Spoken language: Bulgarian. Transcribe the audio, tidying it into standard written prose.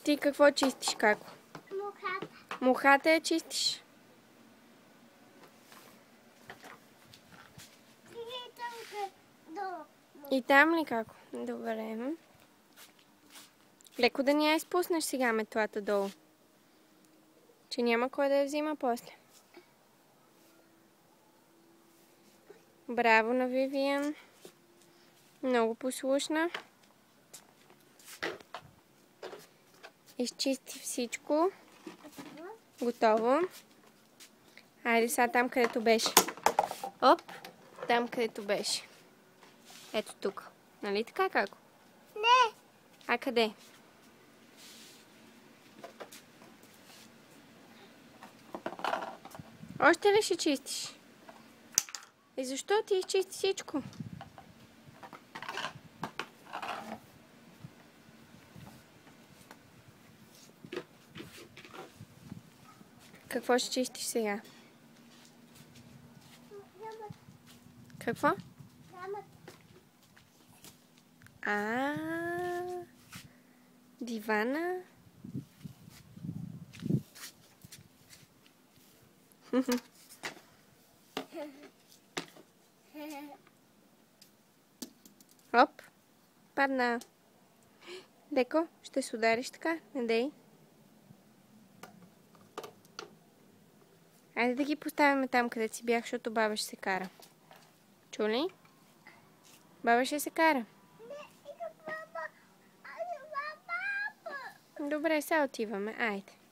Ти какво чистиш, Како? Мухата. Мухата я чистиш? И там ли, Како? Добре. Леко да ни я изпуснеш сега метлата долу. Че няма кой да я взима после. Браво на Вивиан. Много послушна. Изчисти всичко. Готово. Хайде сега там, където беше. Оп! Там, където беше. Ето тук. Нали така, Како? Не. А къде? Още ли ще чистиш? И защо ти изчисти всичко? Какво ще чистиш сега? Какво? Дивана? Оп, падна. Леко, ще се удариш така? Не дей. Айде да ги поставяме там, където си бях, защото баба ще се кара. Чули? Баба ще се кара. Добре, сега отиваме. Айде.